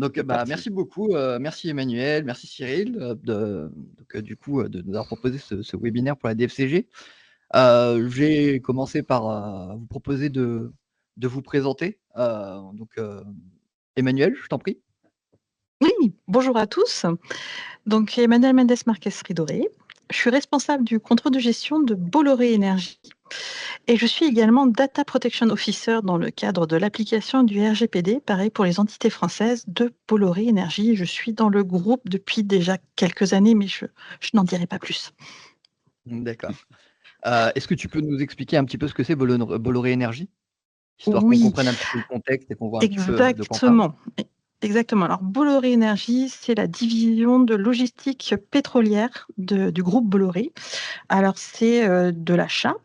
Donc, C'est parti. merci beaucoup, merci Emmanuel, merci Cyril, du coup, de nous avoir proposé ce webinaire pour la DFCG. Je vais commencer par, vous proposer de vous présenter. Emmanuel, je t'en prie. Oui, bonjour à tous. Donc Emmanuelle Mendes Marquez Ridoré. Je suis responsable du contrôle de gestion de Bolloré Énergie et je suis également Data Protection Officer dans le cadre de l'application du RGPD, pareil pour les entités françaises de Bolloré Énergie. Je suis dans le groupe depuis déjà quelques années, mais je n'en dirai pas plus. D'accord. Est-ce que tu peux nous expliquer un petit peu ce que c'est Bolloré Énergie? Histoire qu'on Oui, comprenne un petit peu le contexte et qu'on voit un petit peu de quoi on parle. exactement. Exactement. Alors, Bolloré Énergie, c'est la division de logistique pétrolière du groupe Bolloré. Alors, c'est de l'achat,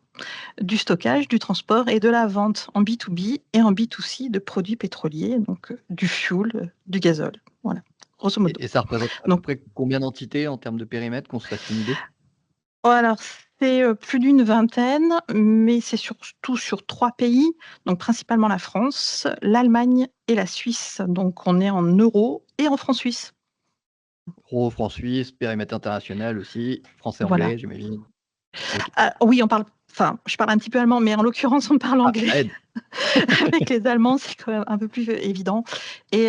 du stockage, du transport et de la vente en B2B et en B2C de produits pétroliers, donc du fuel, du gazole. Voilà, grosso modo. Et ça représente à peu Donc, près combien d'entités en termes de périmètre, qu'on se fasse une idée? oh, alors, c'est plus d'une vingtaine, mais c'est surtout sur 3 pays, donc principalement la France, l'Allemagne et la Suisse. Donc, on est en euros et en francs suisses. Gros franc suisse, périmètre international aussi, Voilà. français-anglais, j'imagine? OK. Ah oui, enfin, je parle un petit peu allemand, mais en l'occurrence, on parle Ah, anglais. ça aide. Avec les Allemands, c'est quand même un peu plus évident et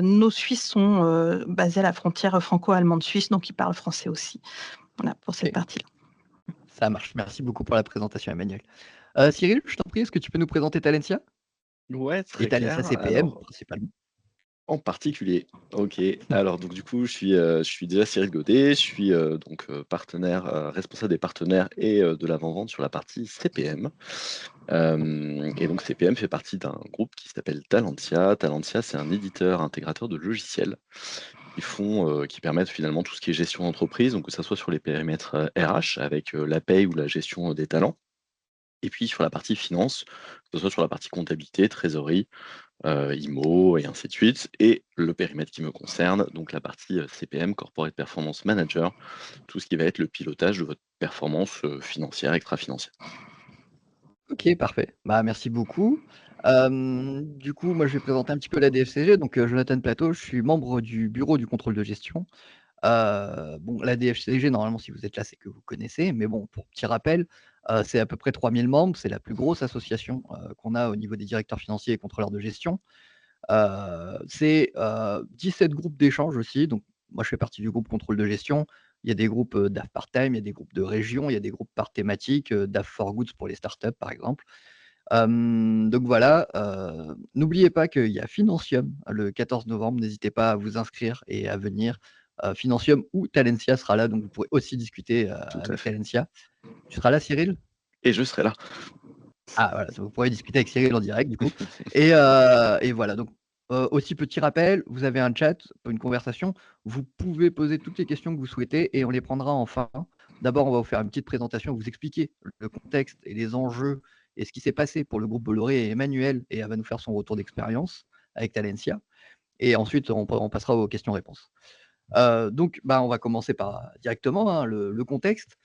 nos Suisses sont, basés à la frontière franco-allemande suisse, donc ils parlent français aussi. Voilà, pour cette OK, partie-là. ça marche. Merci beaucoup pour la présentation, Emmanuel. Cyril, je t'en prie, est-ce que tu peux nous présenter Talentia? Ouais, Et très Talentia clair. CPM Alors, principalement? en particulier, OK. Alors donc du coup, je suis déjà Cyril Godet, je suis, partenaire, responsable des partenaires et de l'avant-vente sur la partie CPM. Et donc CPM fait partie d'un groupe qui s'appelle Talentia. Talentia, c'est un éditeur intégrateur de logiciels qui permettent finalement tout ce qui est gestion d'entreprise, donc que ça soit sur les périmètres, RH avec, la paye ou la gestion, des talents et puis sur la partie finance, que ce soit sur la partie comptabilité, trésorerie, IMO et ainsi de suite et le périmètre qui me concerne, donc la partie, CPM, Corporate Performance Manager, tout ce qui va être le pilotage de votre performance, financière, extra-financière. OK, parfait. Merci beaucoup. Du coup, moi, je vais présenter un petit peu la DFCG. Donc, Jonathan Plateau, je suis membre du bureau du contrôle de gestion. Bon, la DFCG, normalement, si vous êtes là, c'est que vous connaissez, mais bon, pour petit rappel, c'est à peu près 3 000 membres. C'est la plus grosse association, qu'on a au niveau des directeurs financiers et contrôleurs de gestion. C'est, 17 groupes d'échange aussi. Donc moi, je fais partie du groupe contrôle de gestion. Il y a des groupes, DAF part-time, il y a des groupes de région, il y a des groupes par thématique, DAF for Goods pour les startups, par exemple. Donc voilà, n'oubliez pas qu'il y a Financium le 14 novembre. N'hésitez pas à vous inscrire et à venir. Financium ou Talentia sera là, donc vous pourrez aussi discuter, Tout à avec fait Talentia. Tu seras là, Cyril? et je serai là. Ah voilà, vous pourrez discuter avec Cyril en direct du coup et voilà donc aussi petit rappel, vous avez un chat, une conversation, vous pouvez poser toutes les questions que vous souhaitez et on les prendra en fin. D'abord, on va vous faire une petite présentation, vous expliquer le contexte et les enjeux et ce qui s'est passé pour le groupe Bolloré et Emmanuel et elle va nous faire son retour d'expérience avec Talentia et ensuite on passera aux questions-réponses. On va commencer par directement, hein, le contexte.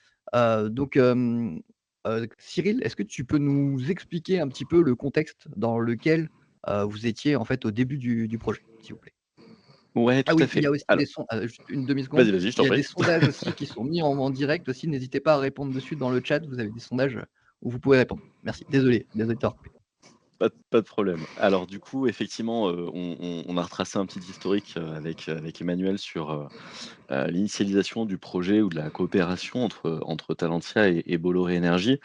Cyril, est-ce que tu peux nous expliquer un petit peu le contexte dans lequel, vous étiez en fait au début du projet, s'il vous plaît? Ouais, Ah tout à oui, il y fait. a aussi Alors juste une demi-seconde, vas-y, vas-y, je il t'en y a prie. des sondages aussi qui sont mis en direct aussi, n'hésitez pas à répondre dessus dans le chat, vous avez des sondages, où vous pouvez répondre. Merci, désolé de t'avoir coupé. Pas de problème. Alors du coup, effectivement, on a retracé un petit historique, avec Emmanuel sur, l'initialisation du projet ou de la coopération entre Talentia et Bolloré Énergie.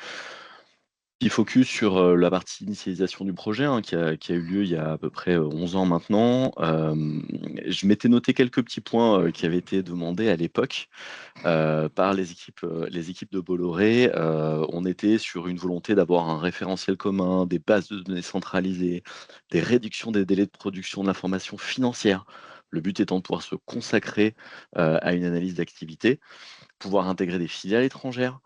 Qui focus sur, la partie initialisation du projet, hein, qui a eu lieu il y a à peu près, 11 ans maintenant. Je m'étais noté quelques petits points, qui avaient été demandés à l'époque, par les équipes de Bolloré. On était sur une volonté d'avoir un référentiel commun, des bases de données centralisées, des réductions des délais de production de l'information financière. Le but étant de pouvoir se consacrer, à une analyse d'activité, pouvoir intégrer des filiales étrangères,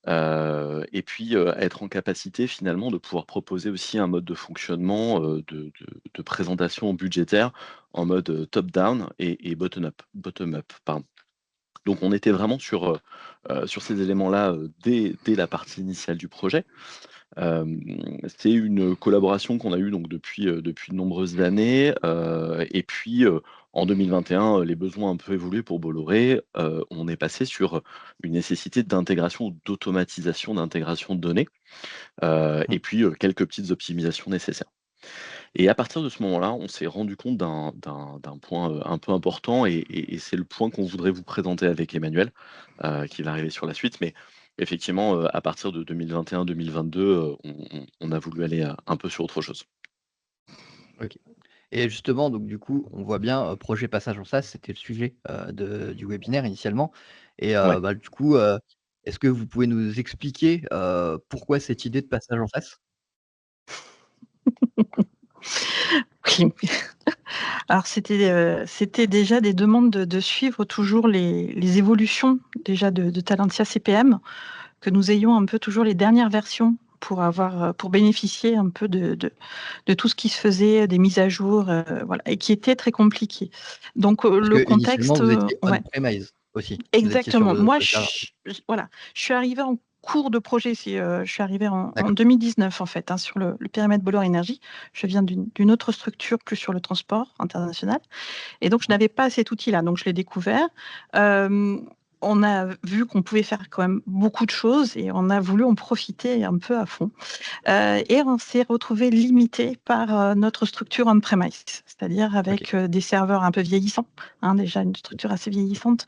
et puis, être en capacité finalement de pouvoir proposer aussi un mode de fonctionnement, de présentation budgétaire en mode, top down et bottom up, pardon. Donc on était vraiment sur ces éléments-là, dès la partie initiale du projet. C'est une collaboration qu'on a eue donc depuis de nombreuses années, et puis, En 2021, les besoins ont un peu évolué pour Bolloré. On est passé sur une nécessité d'intégration ou d'automatisation d'intégration de données, Mmh. et puis, quelques petites optimisations nécessaires. Et à partir de ce moment-là, on s'est rendu compte d'un point, un peu important et c'est le point qu'on voudrait vous présenter avec Emmanuel, qui va arriver sur la suite. Mais effectivement, à partir de 2021-2022, on a voulu aller, un peu sur autre chose. OK. Et justement, donc du coup, on voit bien, projet passage en SaaS, c'était le sujet, du webinaire initialement et Ouais. bah, du coup, est-ce que vous pouvez nous expliquer, pourquoi cette idée de passage en SaaS? Oui. Alors c'était déjà des demandes de suivre toujours les évolutions déjà de Talentia CPM, que nous ayons un peu toujours les dernières versions pour avoir, pour bénéficier un peu de tout ce qui se faisait, des mises à jour, voilà et qui était très compliqué. Donc, Parce le que initialement, contexte, vous étiez ouais. on-premise aussi? Vous étiez sur Exactement. Moi, votre serveur? voilà, je suis arrivée en cours de projet, je suis arrivée en D'accord. 2019 en fait, hein, sur le périmètre Bolloré Énergie. Je viens d'une autre structure, plus sur le transport international et donc je Mmh. n'avais pas cet outil-là, donc je l'ai découvert. On a vu qu'on pouvait faire quand même beaucoup de choses et on a voulu en profiter un peu à fond. Et on s'est retrouvé limité par, notre structure on-premise, c'est-à-dire OK. avec, des serveurs un peu vieillissants, hein, déjà une structure assez vieillissante.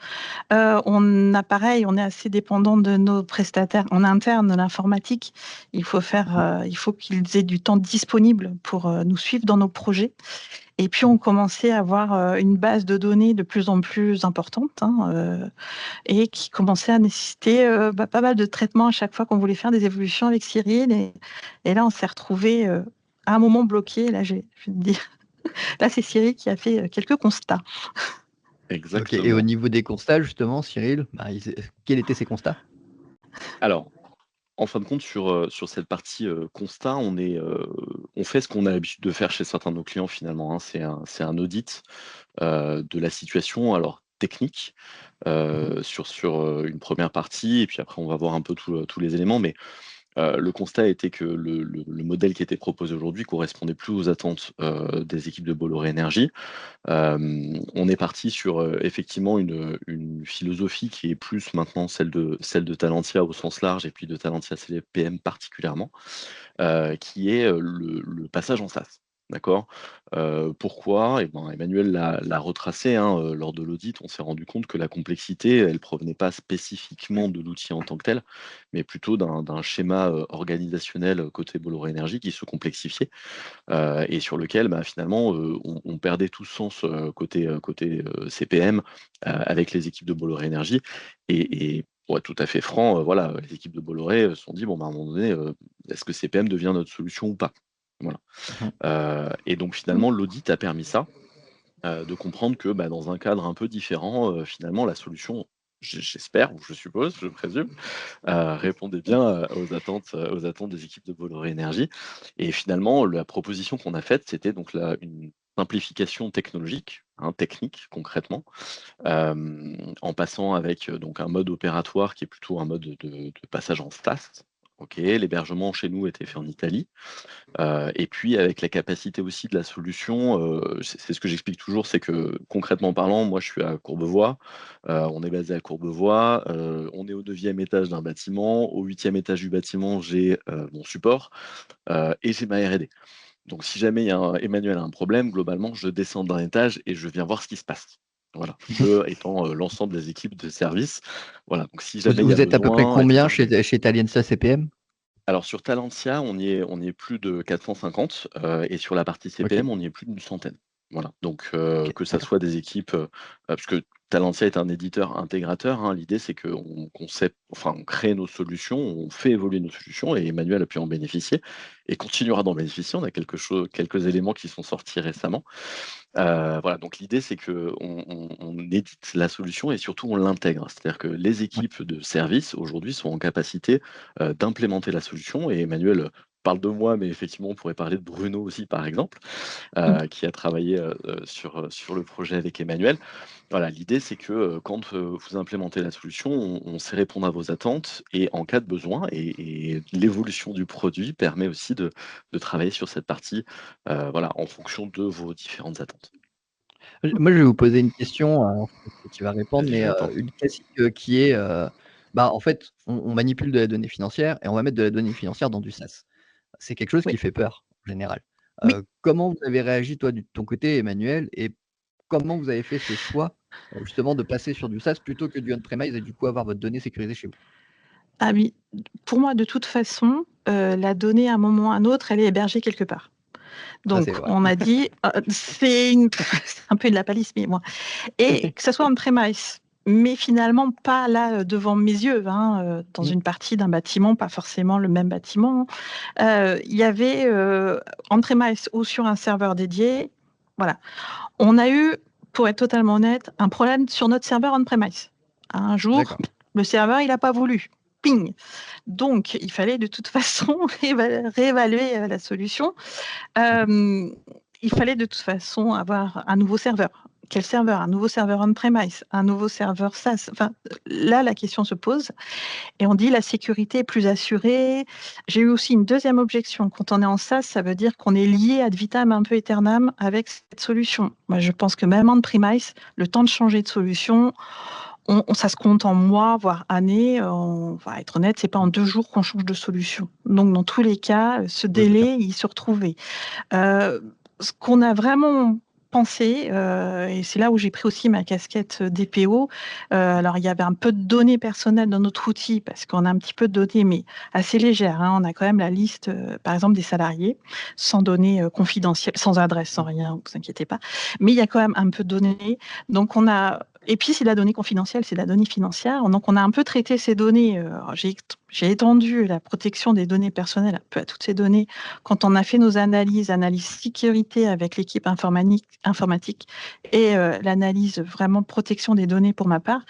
On a pareil, on est assez dépendant de nos prestataires en interne de l'informatique. Mmh. Il faut qu'ils aient du temps disponible pour, nous suivre dans nos projets et puis Mmh. on commençait à avoir, une base de données de plus en plus importante, hein, et qui commençait à nécessiter, bah, pas mal de traitements à chaque fois qu'on voulait faire des évolutions avec Cyril et là on s'est retrouvés, à un moment bloqué. Là je vais te dire, là c'est Cyril qui a fait, quelques constats. OK et au Exactement. niveau des constats justement, Cyril, bah, quels étaient ces constats? Alors, en fin de compte, sur cette partie, constat, on fait ce qu'on a l'habitude de faire chez certains de nos clients finalement, hein. C'est un audit, de la situation, alors technique, Mmh. sur une première partie et puis après on va voir un peu tous les éléments. Mais le constat était que le modèle qui était proposé aujourd'hui correspondait plus aux attentes, des équipes de Bolloré Énergie. On est parti sur, effectivement une philosophie qui est plus maintenant celle de Talentia au sens large et puis de Talentia CPM particulièrement, qui est, le passage en SaaS. D'accord? Pourquoi? Et ben, Emmanuel l'a retracé, hein, lors de l'audit. On s'est rendu compte que la complexité, elle provenait pas spécifiquement de l'outil en tant que tel, mais plutôt d'un schéma, organisationnel, côté Bolloré Énergie qui se complexifiait, et sur lequel, bah, finalement, on perdait tout sens, côté CPM, avec les équipes de Bolloré Énergie et pour être tout à fait franc, voilà, les équipes de Bolloré, se sont dit: «Bon, bah, à un moment donné, est-ce que CPM devient notre solution ou pas?» Voilà, Mmh. et donc finalement l'audit a permis ça, de comprendre que, bah, dans un cadre un peu différent, finalement la solution, j'espère ou je suppose, je présume, répondait bien, aux attentes des équipes de Bolloré Énergie et finalement, la proposition qu'on a faite, c'était donc une simplification technologique, hein, technique concrètement, en passant avec, donc un mode opératoire qui est plutôt un mode de passage en SaaS. OK, l'hébergement chez nous était fait en Italie. Et puis avec la capacité aussi de la solution, c'est ce que j'explique toujours, c'est que concrètement parlant, moi je suis à Courbevoie, on est basé à Courbevoie, on est au 9e étage d'un bâtiment. Au 8e étage du bâtiment, j'ai, mon support, et j'ai ma R&D. Donc si jamais il y a Emmanuel a un problème, globalement, je descends d'un étage et je viens voir ce qui se passe. Voilà, je étant, l'ensemble des équipes de service. Voilà, donc si jamais il y a Vous êtes à peu près besoin et combien cetera. chez Talienza CPM? Alors sur Talentia, on y est plus de 450, et sur la partie OK, CPM, on y est plus d'une centaine. Voilà, donc OK, que ça d'accord. soit des équipes, parce que Talentia est un éditeur intégrateur, hein. L'idée, c'est qu'on concept enfin, on crée nos solutions, on fait évoluer nos solutions et Emmanuel a pu en bénéficier et continuera d'en bénéficier. On a quelques éléments qui sont sortis récemment. Voilà, donc l'idée, c'est qu'on édite la solution et surtout on l'intègre. C'est-à-dire que les Ouais. équipes de service, aujourd'hui, sont en capacité, d'implémenter la solution et Emmanuel parle de moi, mais effectivement, on pourrait parler de Bruno aussi, par exemple, Mmh. qui a travaillé, sur le projet avec Emmanuel. Voilà, l'idée, c'est que, quand, vous implémentez la solution, on sait répondre à vos attentes et en cas de besoin et l'évolution du produit permet aussi de travailler sur cette partie, voilà, en fonction de vos différentes attentes. Moi, je vais vous poser une question, je pense que tu vas répondre, Vas-y, mais j'attends. une classique, qui est, bah, en fait, on manipule de la donnée financière et on va mettre de la donnée financière dans du SaaS. C'est quelque chose Oui. qui fait peur, en général. Oui. Comment vous avez réagi, toi, de ton côté, Emmanuel, et comment vous avez fait ce choix, justement, de passer sur du SaaS plutôt que du on-premise et du coup avoir votre donnée sécurisée chez vous? Ah oui, pour moi, de toute façon, la donnée, à un moment ou à un autre, elle est hébergée quelque part. Ça, Donc c'est vrai. on m'a dit, c'est une c'est un peu de la palisse, mais bon et que ça soit on-premise, mais finalement pas là, devant mes yeux, hein, dans Mmh, une partie d'un bâtiment, pas forcément le même bâtiment. Il y avait, on-premise ou sur un serveur dédié, voilà. On a eu, pour être totalement honnête, un problème sur notre serveur on-premise. Un jour, d'accord. le serveur, il a pas voulu. Ping! Donc il fallait de toute façon réévaluer, la solution. Mmh. Il fallait de toute façon avoir un nouveau serveur. Quel serveur? Un nouveau serveur on-premise, un nouveau serveur SaaS? Enfin, là, la question se pose et on dit: «La sécurité est plus assurée». J'ai eu aussi une deuxième objection. Quand on est en SaaS, ça veut dire qu'on est lié ad vitam aeternam avec cette solution. Moi, je pense que même on-premise, le temps de changer de solution, on ça se compte en mois, voire années. On va être honnête, c'est pas en 2 jours qu'on change de solution. Donc dans tous les cas, ce Oui, bien sûr. délai, il se retrouvait. Ce qu'on a vraiment pensé, et c'est là où j'ai pris aussi ma casquette, DPO. Alors il y avait un peu de données personnelles dans notre outil parce qu'on a un petit peu de données, mais assez légères, hein. On a quand même la liste, par exemple des salariés, sans données, confidentielles, sans adresse, sans Mmh. rien, vous inquiétez pas. Mais il y a quand même un peu de données. Donc on a et puis c'est de la donnée confidentielle, c'est de la donnée financière. Donc on a un peu traité ces données, alors j'ai étendu la protection des données personnelles un peu à toutes ces données quand on a fait nos analyses sécurité avec l'équipe informatique et l'analyse vraiment protection des données pour ma part,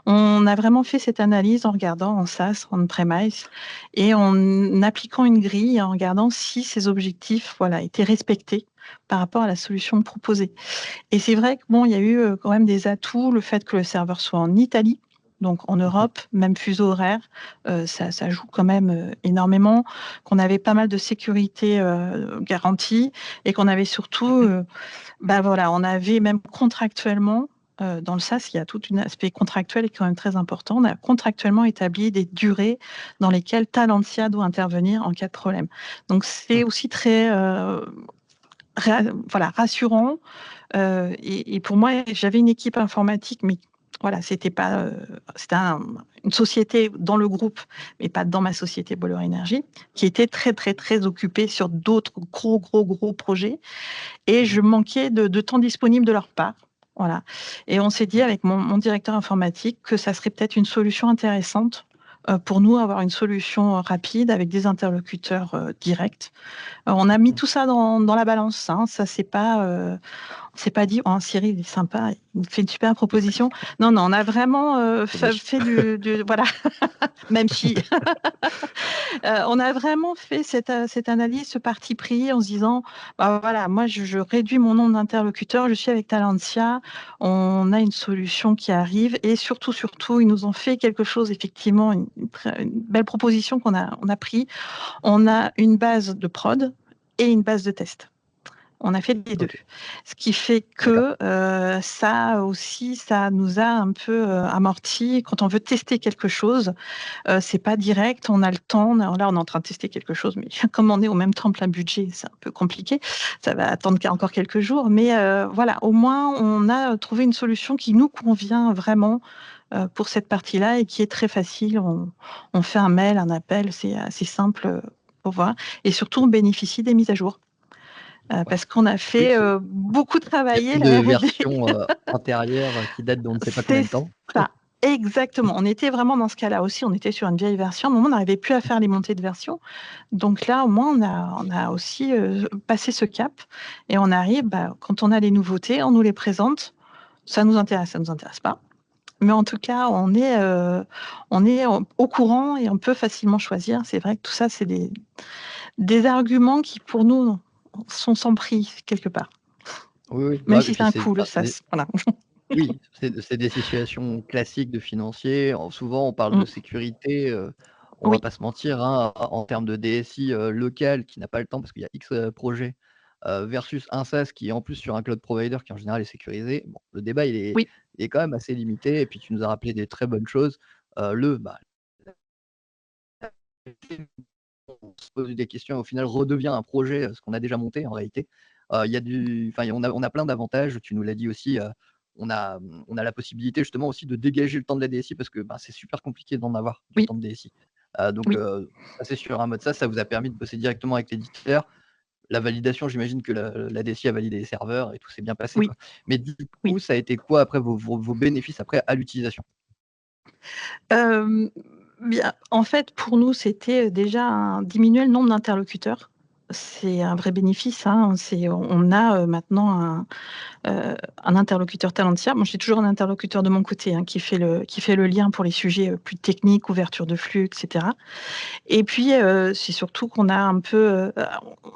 on a vraiment fait cette analyse en regardant en SaaS, on-premise et en appliquant une grille, en regardant si ces objectifs, voilà, étaient respectés par rapport à la solution proposée. Et c'est vrai que bon, il y a eu, quand même des atouts, le fait que le serveur soit en Italie, donc en Mmh mh. Europe, même fuseau horaire, ça joue quand même, énormément. Qu'on avait pas mal de sécurité, garantie et qu'on avait surtout, bah, voilà, on avait même contractuellement, dans le SaaS, il y a tout un aspect contractuel qui est quand même très important. On a contractuellement établi des durées dans lesquelles Talentia doit intervenir en cas de problème. Donc c'est Mmh. aussi très, voilà, rassurant. Et pour moi, j'avais une équipe informatique, mais voilà, c'était pas, c'était une société dans le groupe, mais pas dans ma société Bolloré Énergie, qui était très, très, très occupée sur d'autres gros projets et Mmh. je manquais de temps disponible de leur part. Voilà et on s'est dit avec mon directeur informatique que ça serait peut-être une solution intéressante, pour nous, avoir une solution, rapide avec des interlocuteurs, directs. On a mis Mmh. tout ça dans la balance, hein. Ça on s'est pas dit: «Oh Cyril, il est sympa, il me fait une super proposition». Non, non, on a vraiment, Dommage. fait du voilà, même si on a vraiment fait cette analyse, ce parti pris en se disant: «Bah, voilà, moi je réduis mon nombre d'interlocuteurs, je suis avec Talentia, on a une solution qui arrive» et surtout, surtout, ils nous ont fait quelque chose effectivement, une belle proposition on a pris. On a une base de prod et une base de test. On a fait les 2. OK, Ce qui fait d'accord. que, ça aussi, ça nous a un peu, amorti. Quand on veut tester quelque chose, c'est pas direct, on a le temps, on est en train de tester quelque chose, mais comme on est au même temps plein budget, c'est un peu compliqué. Ça va attendre encore quelques jours, mais voilà, au moins on a trouvé une solution qui nous convient vraiment, pour cette partie-là et qui est très facile. On fait un mail, un appel, c'est assez simple, pour voir et surtout on bénéficie des mises à jour. Ouais. Parce qu'on a Oui, fait, beaucoup il y a travailler plus de la R&D. versions, antérieures, qui datent d'on ne sait pas combien C'est de temps. ça, exactement. On était vraiment dans ce cas-là aussi, on était sur une vieille version. À un moment, on n'arrivait plus à faire les montées de version. Donc là, au moins, on a aussi, passé ce cap et on arrive, bah, quand on a les nouveautés, on nous les présente. Ça nous intéresse pas. Mais en tout cas, on est au courant et on peut facilement choisir. C'est vrai que tout ça, c'est des arguments qui, pour nous, sont sans prix quelque part. Oui, oui, Même bah, et si c'est puis un c'est coût, le enfin, c'est des sas, voilà. oui, c'est des situations classiques de financiers. Souvent, on parle de Mmh. sécurité, on va Oui, pas se mentir, hein, en termes de DSI, local qui n'a pas le temps parce qu'il y a X, projets, versus un SaaS qui est en plus sur un cloud provider qui en général est sécurisé. Bon, le débat Oui, il est quand même assez limité et puis tu nous as rappelé des très bonnes choses. Bah, on se pose des questions et au final redevient un projet, ce qu'on a déjà monté en réalité. Il y a du enfin, on a plein d'avantages, tu nous l'as dit aussi, on a la possibilité justement aussi de dégager le temps de la DSI parce que, bah, c'est super compliqué d'en avoir du oui, temps de DSI. Donc oui, passer sur un mode ça vous a permis de bosser directement avec l'éditeur. La validation, j'imagine que la DSI a validé les serveurs et tout s'est bien passé, oui, quoi. Mais du coup, oui. ça a été quoi après vos bénéfices après à l'utilisation? Hem, Bien, en fait, pour nous, c'était, déjà diminuer le nombre d'interlocuteurs. C'est un vrai bénéfice, hein. On a, maintenant un interlocuteur Talentia. Moi, j'ai toujours un interlocuteur de mon côté, hein, qui fait le lien pour les sujets, plus techniques, ouverture de flux et cetera. Et puis, c'est surtout qu'on a un peu,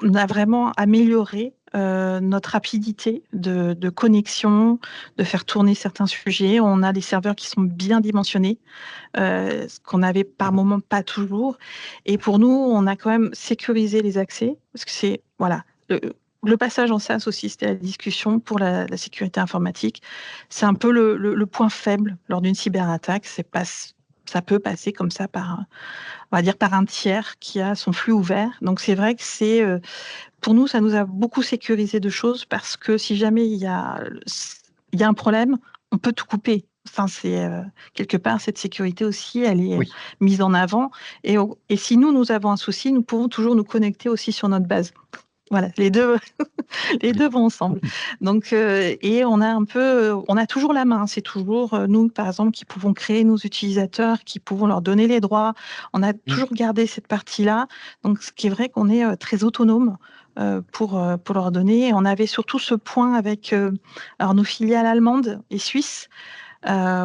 on a vraiment amélioré, notre rapidité de connexion, de faire tourner certains sujets. On a des serveurs qui sont bien dimensionnés, ce qu'on n'avait par Mmh. moment pas toujours. Et pour nous, on a quand même sécurisé les accès parce que c'est voilà, le passage en SaaS aussi, c'était la discussion pour la sécurité informatique. C'est un peu le point faible lors d'une cyberattaque, ça peut passer comme ça par, on va dire par un tiers qui a son flux ouvert. Donc c'est vrai que pour nous, ça nous a beaucoup sécurisé de choses parce que si jamais il y a un problème, on peut tout couper. Enfin, quelque part cette sécurité aussi, elle est Oui. mise en avant et si nous avons un souci, nous pouvons toujours nous connecter aussi sur notre base. Voilà, les 2 les Oui. 2 vont ensemble. Donc et on a toujours la main. C'est toujours, nous, par exemple, qui pouvons créer nos utilisateurs, qui pouvons leur donner les droits. On a Mmh. toujours gardé cette partie-là. Donc ce qui est vrai qu'on est, très autonome, pour leur donner. On avait surtout ce point avec, alors nos filiales allemandes et suisses,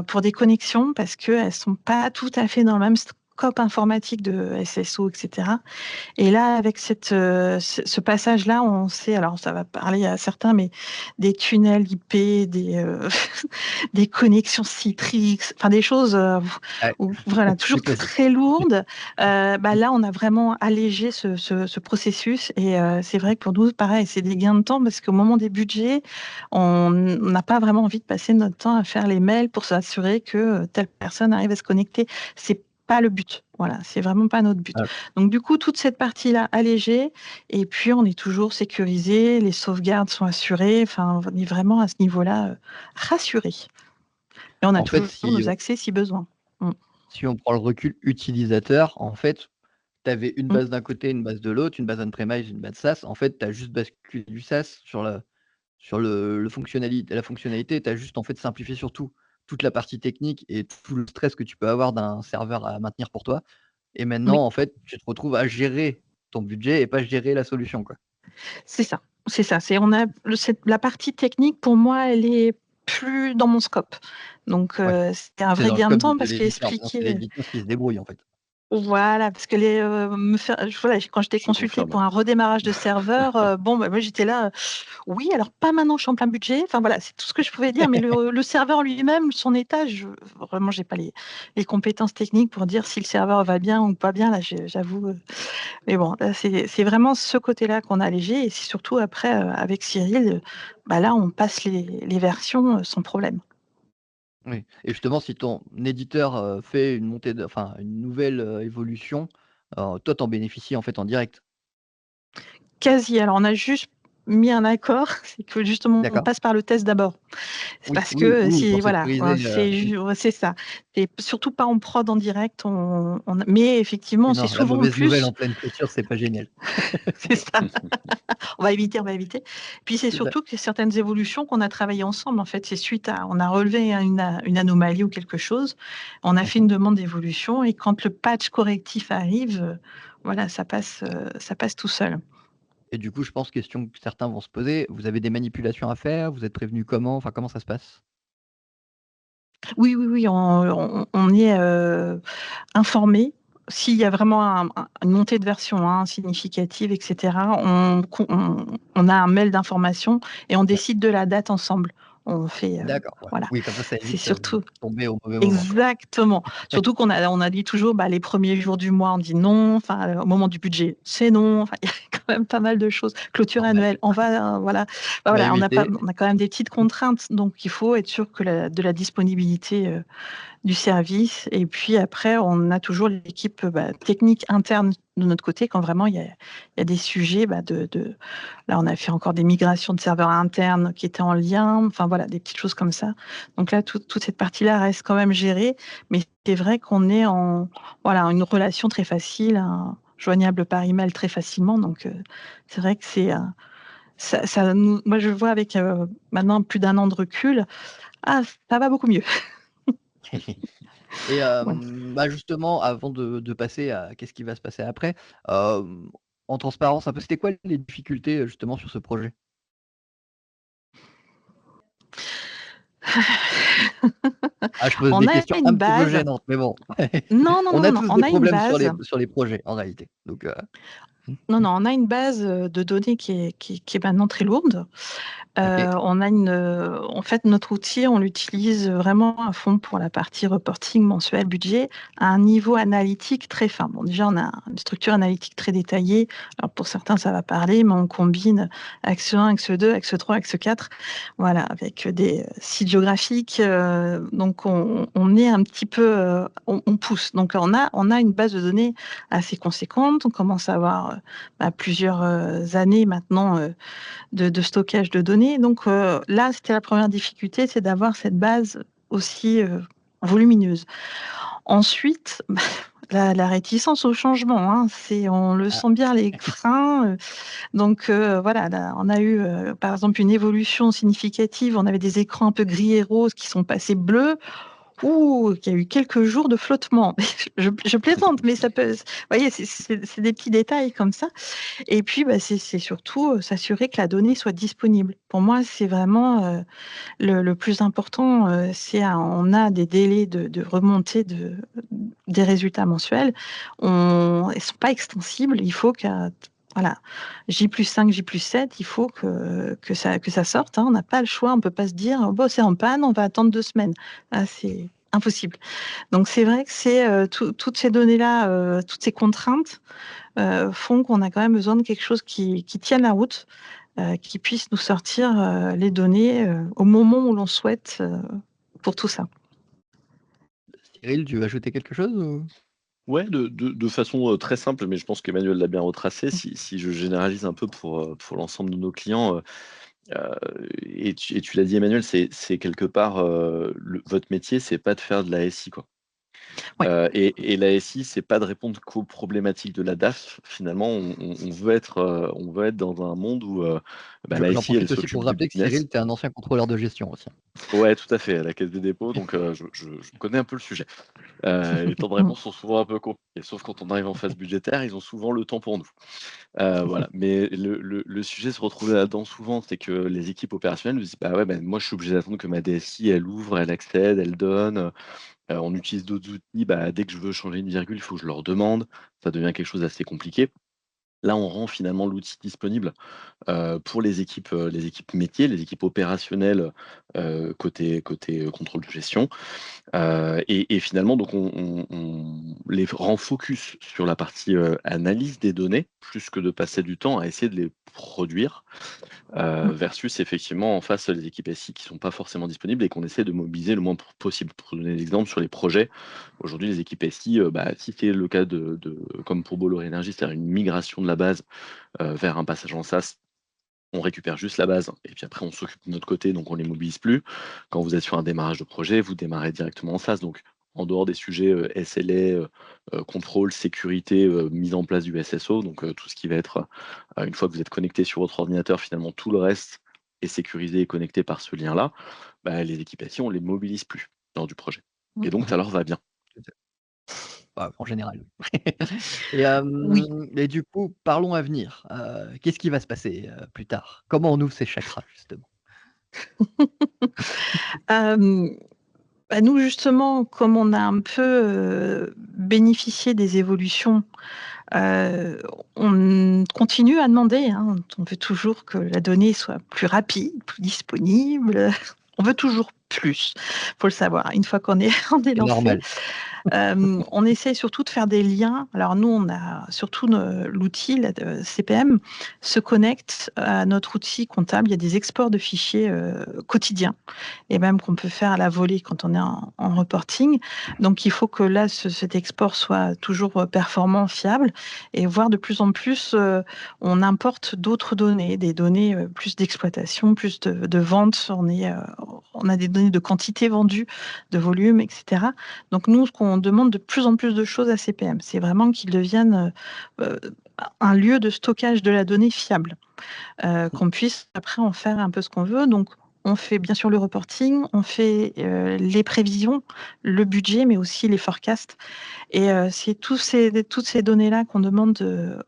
pour des connexions parce qu'elles sont pas tout à fait dans le même scope informatique de SSO et cetera. Et là, avec ce passage-là, on sait, alors ça va parler à certains, mais des tunnels IP, des connexions Citrix, enfin des choses, Ouais, où voilà, les toujours classiques. très lourdes. Bah, là, on a vraiment allégé ce processus et c'est vrai que pour nous, pareil, c'est des gains de temps parce qu'au moment des budgets, on n'a pas vraiment envie de passer notre temps à faire les mails pour s'assurer que, telle personne arrive à se connecter. C'est pas le but. Voilà, c'est vraiment pas notre but. Ah, Donc du coup, toute cette partie-là allégée et puis on est toujours sécurisé, les sauvegardes sont assurées, enfin, on est vraiment à ce niveau-là, rassurés et on a en fait, toujours nos accès si besoin. Mmh. si on prend le recul utilisateur, en fait, tu avais une Mmh. base d'un côté, une base de l'autre, une base on-premise, une base SaaS. En fait, tu as juste basculé du SaaS sur la fonctionnalité, tu as juste, en fait, simplifié surtout toute la partie technique et tout le stress que tu peux avoir d'un serveur à maintenir pour toi et Oui, maintenant, en fait, tu te retrouves à gérer ton budget et pas gérer la solution, quoi. c'est ça, c'est ça. On a la partie technique pour moi, elle est plus dans mon scope. Donc Ouais, c'est un c'est vrai dans le gain de scope temps de parce l'éditeur. Maintenant, c'est qu'expliquer l'éditeur qui se débrouille, en fait. voilà, parce que voilà, quand j'étais Je consultée confirme. pour un redémarrage de serveur, bon, bah, moi j'étais là, oui, alors pas maintenant, je suis en plein budget. Enfin voilà, c'est tout ce que je pouvais dire, mais le serveur lui-même, son état, vraiment, j'ai pas les compétences techniques pour dire si le serveur va bien ou pas bien, là, j'avoue, mais bon, là, c'est vraiment ce côté-là qu'on a allégé et c'est surtout après, avec Cyril, bah, là, on passe les versions, sans problème. Oui et justement, si ton éditeur, fait une montée de enfin, une nouvelle, évolution, toi, tu en bénéficies, en fait, en direct? Quasi, alors on a juste mis un accord, c'est que justement on D'accord. passe par le test d'abord. C'est Oui, parce oui, que, oui, si pour voilà, sécuriser, oui. ouais, c'est ça. C'est surtout pas en prod en direct, mais effectivement, Oui, c'est non, la souvent en mauvaise nouvelle plus. en pleine clôture, c'est pas génial. C'est ça. On va éviter, on va éviter. Puis c'est C'est ça. surtout que certaines évolutions qu'on a travaillées ensemble, en fait, c'est suite à on a relevé une anomalie ou quelque chose, on a fait une Mmh. demande d'évolution et quand le patch correctif arrive, voilà, ça passe tout seul. Et du coup, je pense, question que certains vont se poser, vous avez des manipulations à faire? Vous êtes prévenus comment? Enfin, comment ça se passe? Oui, oui, oui, on est, informés. S'il y a vraiment une montée de version, hein, significative et cetera, on a un mail d'information et on Ouais. décide de la date ensemble. On fait, D'accord, ouais. voilà, Oui, comme ça c'est évite, surtout de tomber au mauvais moment, quoi. exactement. Surtout on a dit toujours, les premiers jours du mois, on dit non, enfin, au moment du budget, c'est non, enfin, il y a quand même pas mal de choses. Clôture Normal, annuelle, on va, voilà. Bah, on va voilà, éviter. on a quand même des petites contraintes, donc il faut être sûr que de la disponibilité, du service et puis après on a toujours l'équipe, technique interne de notre côté quand vraiment il y a des sujets, là on a fait encore des migrations de serveurs internes qui étaient en lien, enfin voilà, des petites choses comme ça. Donc là toute cette partie-là reste quand même gérée, mais c'est vrai qu'on est en voilà, une relation très facile, hein, joignable par email très facilement donc c'est vrai que c'est, ça nous moi je vois avec, maintenant plus d'1 an de recul, ah ça va beaucoup mieux. Et Voilà. justement, avant de passer à qu'est-ce qui va se passer après, hem, en transparence un peu, c'était quoi les difficultés, justement sur ce projet? Ah, je pose On des a questions une un petit peu base. gênantes, mais bon. Non, non, On non, a non, non, tous on des a une problèmes base. sur les projets, en réalité, donc Non, non, on a une base, de données qui est maintenant très lourde. OK. On a en fait, notre outil, on l'utilise vraiment à fond pour la partie reporting mensuel, budget, à un niveau analytique très fin. Bon, déjà, on a une structure analytique très détaillée. Alors, pour certains, ça va parler, mais on combine axe 1, axe 2, axe 3, axe 4, voilà, avec des sites géographiques. Donc, on est un petit peu, on pousse. Donc, on a une base de données assez conséquente. On commence à avoir plusieurs années maintenant de stockage de données. Donc là, c'était la première difficulté, c'est d'avoir cette base aussi volumineuse. Ensuite, la réticence au changement, hein, on le Ah, sent bien les freins. Donc voilà, là, on a eu par exemple une évolution significative. On avait des écrans un peu gris et roses qui sont passés bleus. Ouh, il y a eu quelques jours de flottement. Je plaisante, mais ça peut. Vous voyez, c'est des petits détails comme ça. Et puis, c'est surtout, s'assurer que la donnée soit disponible. Pour moi, c'est vraiment, le plus important, on a des délais de remontée des résultats mensuels. Ils sont pas extensibles. Il faut qu'à voilà, J+5, J+7, il faut que ça sorte, hein. On n'a pas le choix. On peut pas se dire: «Oh bah, c'est en panne, on va attendre 2 semaines». Ah, c'est impossible. Donc c'est vrai que toutes ces données-là, toutes ces contraintes, font qu'on a quand même besoin de quelque chose qui tienne la route, qui puisse nous sortir, les données, au moment où l'on souhaite, pour tout ça. Cyril, tu veux ajouter quelque chose ou? Ouais, de façon, très simple, mais je pense qu'Emmanuel l'a bien retracé. Si je généralise un peu pour l'ensemble de nos clients, et tu l'as dit Emmanuel, c'est quelque part, votre métier, c'est pas de faire de la SI, quoi. Ouais. Et la SI, c'est pas de répondre qu'aux problématiques de la DAF. Finalement, on veut être dans un monde où, la J'en SI, elle profite aussi s'occupe pour du rappeler que business. Cyril, tu es un ancien contrôleur de gestion aussi. Ouais, tout à fait, à la Caisse des dépôts, donc je connais un peu le sujet. Les temps de Mmh. réponse sont souvent un peu compliqués, sauf quand on arrive en phase budgétaire, ils ont souvent le temps pour nous. Voilà, mais le sujet se retrouve là-dedans souvent, c'est que les équipes opérationnelles nous disent: «Bah, ouais, moi, je suis obligé d'attendre que ma DSI, elle ouvre, elle accède, elle donne, on utilise d'autres outils, dès que je veux changer une virgule, il faut que je leur demande». Ça devient quelque chose d'assez compliqué. Là, on rend finalement l'outil disponible pour les équipes métiers, les équipes opérationnelles, côté, contrôle de gestion. Et finalement, donc on les rend focus sur la partie, analyse des données, plus que de passer du temps à essayer de les produire, Mmh. versus effectivement en face, les équipes SI qui sont pas forcément disponibles et qu'on essaie de mobiliser le moins possible. Pour donner l'exemple sur les projets, aujourd'hui les équipes SI, si c'est le cas de comme pour Bolloré Energy, c'est-à-dire une migration de la base, vers un passage en SaaS, on récupère juste la base et puis après on s'occupe de notre côté, donc on les mobilise plus. Quand vous êtes sur un démarrage de projet, vous démarrez directement en SaaS, donc en dehors des sujets, SLA, contrôle, sécurité, mise en place du SSO, donc tout ce qui va être, une fois que vous êtes connecté sur votre ordinateur, finalement tout le reste est sécurisé et connecté par ce lien-là. Les équipes SI, on les mobilise plus lors du projet et Mmh. donc ça leur va bien. Bah, en général, oui. Et Oui. du coup, parlons avenir. Qu'est-ce qui va se passer, plus tard? Comment on ouvre ces chakras justement? Hem, nous justement, comme on a un peu, bénéficié des évolutions, heu, on continue à demander, hein. On veut toujours que la donnée soit plus rapide, plus disponible, On veut toujours plus, faut le savoir. Une fois qu'on est lancé, Normal. On essaye surtout de faire des liens. Alors nous, on a surtout l'outil de CPM se connecte à notre outil comptable. Il y a des exports de fichiers quotidiens et même qu'on peut faire à la volée quand on est en reporting. Donc il faut que là, cet export soit toujours performant, fiable, et voir de plus en plus, on importe d'autres données, des données plus d'exploitation, plus de vente. On a des données de quantité vendue, de volume, etc. Donc nous, ce qu'on demande de plus en plus de choses à CPM, c'est vraiment qu'ils deviennent un lieu de stockage de la donnée fiable, qu'on puisse après en faire un peu ce qu'on veut. Donc on fait bien sûr le reporting, on fait les prévisions, le budget, mais aussi les forecasts. Et c'est toutes ces données-là qu'on demande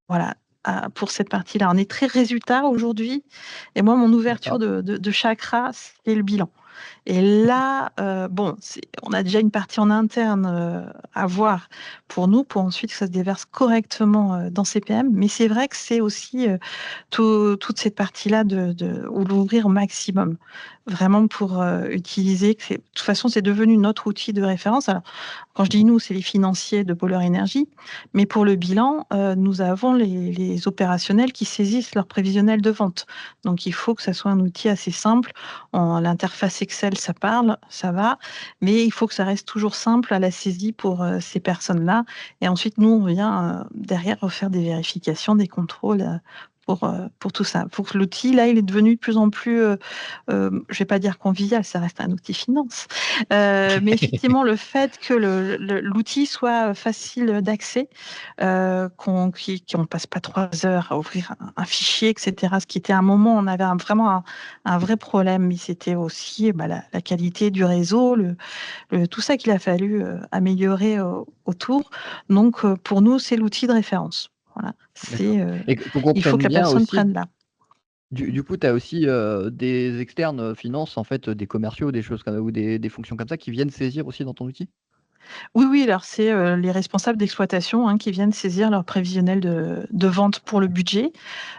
voilà, pour cette partie-là. On est très résultat aujourd'hui. Et moi, mon ouverture D'accord. de chakra, c'est le bilan. Et là, bon, on a déjà une partie en interne à voir pour nous, pour ensuite que ça se déverse correctement dans CPM. Mais c'est vrai que c'est aussi toute cette partie-là ou l'ouvrir au maximum, vraiment pour utiliser. De toute façon, c'est devenu notre outil de référence. Alors, quand je dis nous, c'est les financiers de Polar Energy, mais pour le bilan, nous avons les opérationnels qui saisissent leur prévisionnel de vente. Donc, il faut que ça soit un outil assez simple. L'interface Excel, ça parle, ça va, mais il faut que ça reste toujours simple à la saisie pour ces personnes-là. Et ensuite, nous, on vient derrière refaire des vérifications, des contrôles pour tout ça. Pour que l'outil, là, il est devenu de plus en plus, je ne vais pas dire convivial, ça reste un outil finance, mais effectivement, le fait que l'outil soit facile d'accès, qu'on ne passe pas 3 heures à ouvrir un fichier, etc., ce qui était à un moment, on avait vraiment un vrai problème, mais c'était aussi la qualité du réseau, tout ça qu'il a fallu améliorer autour. Donc, pour nous, c'est l'outil de référence. Voilà. D'accord. Et qu'on Il faut que comprenne la bien personne aussi, prenne là. du coup, tu as aussi des externes finances, en fait, des commerciaux, des choses comme ou des fonctions comme ça qui viennent saisir aussi dans ton outil? Oui, oui, alors c'est les responsables d'exploitation qui viennent saisir leur prévisionnel de vente pour le budget.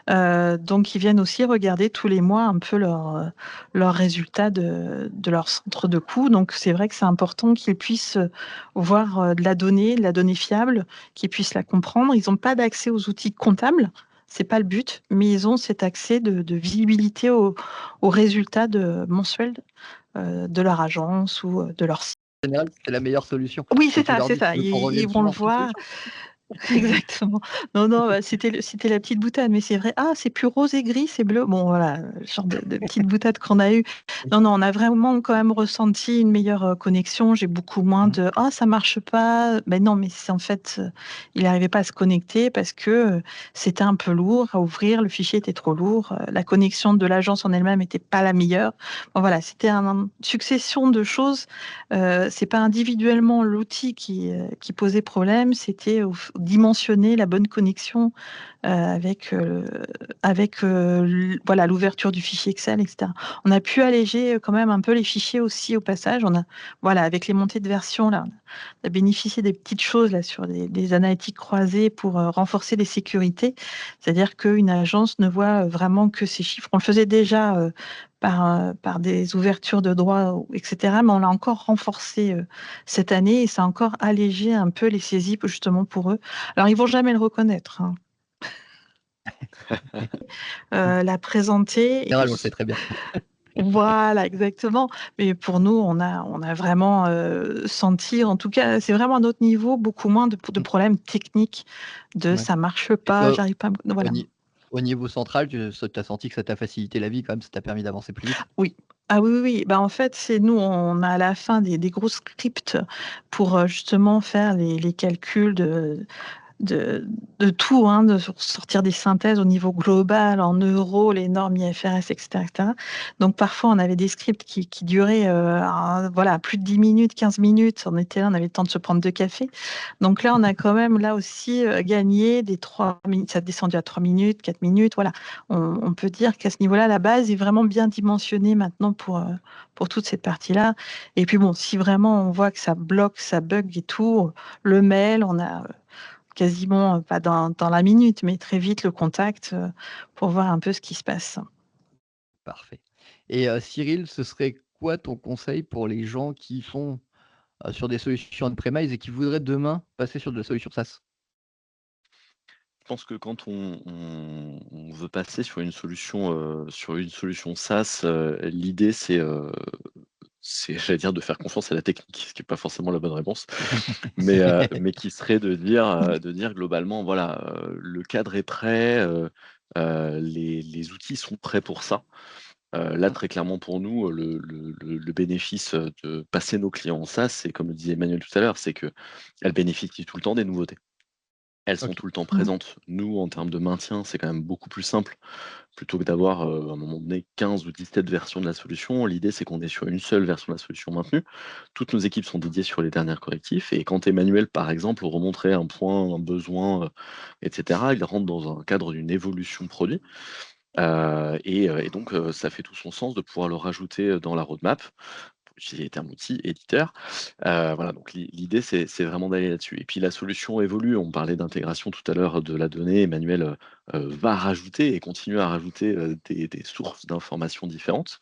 Donc, ils viennent aussi regarder tous les mois un peu leurs résultats de leur centre de coût. Donc, c'est vrai que c'est important qu'ils puissent voir de la donnée fiable, qu'ils puissent la comprendre. Ils n'ont pas d'accès aux outils comptables, c'est pas le but, mais ils ont cet accès de visibilité aux résultats mensuels de leur agence ou de leur site. En général, c'est la meilleure solution. Oui, Et c'est tu ça, leur c'est dis: ça. «Tu veux qu'on Ils revienne vont le souvent?» «C'est une voir. solution». Exactement. Non, non, c'était la petite boutade, mais c'est vrai: «Ah, c'est plus rose et gris, c'est bleu». Bon, voilà, le genre de petite boutade qu'on a eu. Non, non, on a vraiment quand même ressenti une meilleure connexion. J'ai beaucoup moins Mmh. de: «Ah, ça marche pas». Ben non, mais c'est en fait, il n'arrivait pas à se connecter parce que c'était un peu lourd à ouvrir, le fichier était trop lourd, la connexion de l'agence en elle-même était pas la meilleure. Bon, voilà, c'était une succession de choses. C'est pas individuellement l'outil qui posait problème, c'était dimensionner la bonne connexion voilà, l'ouverture du fichier Excel, etc. On a pu alléger quand même un peu les fichiers aussi au passage. Voilà, avec les montées de version, là, on a bénéficié des petites choses là sur des analytiques croisées pour renforcer les sécurités. C'est-à-dire qu'une agence ne voit vraiment que ces chiffres. On le faisait déjà par des ouvertures de droits, etc. Mais on l'a encore renforcé cette année et ça a encore allégé un peu les saisies justement pour eux. Alors, ils vont jamais le reconnaître, hein. La présenter. En général, on le sait très bien. Voilà, exactement. Mais pour nous, on a vraiment senti, en tout cas, c'est vraiment un autre niveau, beaucoup moins de Mmh. problèmes techniques, Ouais. ça marche Et pas, j'arrive pas au voilà. au niveau central, tu as senti que ça t'a facilité la vie quand même, ça t'a permis d'avancer plus vite? Oui. Ah oui, oui, oui. Bah, en fait, c'est nous, on a à la fin des gros scripts pour justement faire les calculs de de tout, hein, de sortir des synthèses au niveau global, en euros, les normes IFRS, et cetera, et cetera. Donc parfois, on avait des scripts qui duraient, voilà, plus de 10 minutes, 15 minutes. On était là, on avait le temps de se prendre 2 cafés. Donc là, on a quand même, là aussi, gagné des 3 minutes. Ça a descendu à 3 minutes, 4 minutes, voilà. On peut dire qu'à ce niveau-là, la base est vraiment bien dimensionnée maintenant pour toute cette partie-là. Et puis bon, si vraiment on voit que ça bloque, ça bug et tout, le mail, on a quasiment, pas dans la minute, mais très vite le contact, pour voir un peu ce qui se passe. Parfait. Et Cyril, ce serait quoi ton conseil pour les gens qui sont, sur des solutions on-premise et qui voudraient demain passer sur de la solution SaaS? Je pense que quand on veut passer sur une solution SaaS, l'idée c'est j'allais dire de faire confiance à la technique, ce qui est pas forcément la bonne réponse, mais qui serait de dire globalement voilà, le cadre est prêt, les outils sont prêts pour ça. Là, Mmh, très clairement pour nous, le bénéfice, de passer nos clients en SaaS, c'est comme le disait Emmanuel tout à l'heure, c'est qu'elles bénéficient tout le temps des nouveautés. Elles sont OK. tout le temps Mmh. présentes. Nous, en termes de maintien, c'est quand même beaucoup plus simple. Plutôt que d'avoir, à un moment donné 15 ou 17 versions de la solution, l'idée c'est qu'on est sur une seule version de la solution maintenue. Toutes nos équipes sont dédiées sur les derniers correctifs et quand Emmanuel, par exemple, remonterait un point, un besoin, et cetera, il rentre dans un cadre d'une évolution produit. Et donc ça fait tout son sens de pouvoir le rajouter, dans la roadmap, pour utiliser les termes outils, éditeur. Voilà, donc l'idée c'est vraiment d'aller là-dessus et puis la solution évolue. On parlait d'intégration tout à l'heure de la donnée. Emmanuel, va rajouter et continue à rajouter, des sources d'informations différentes.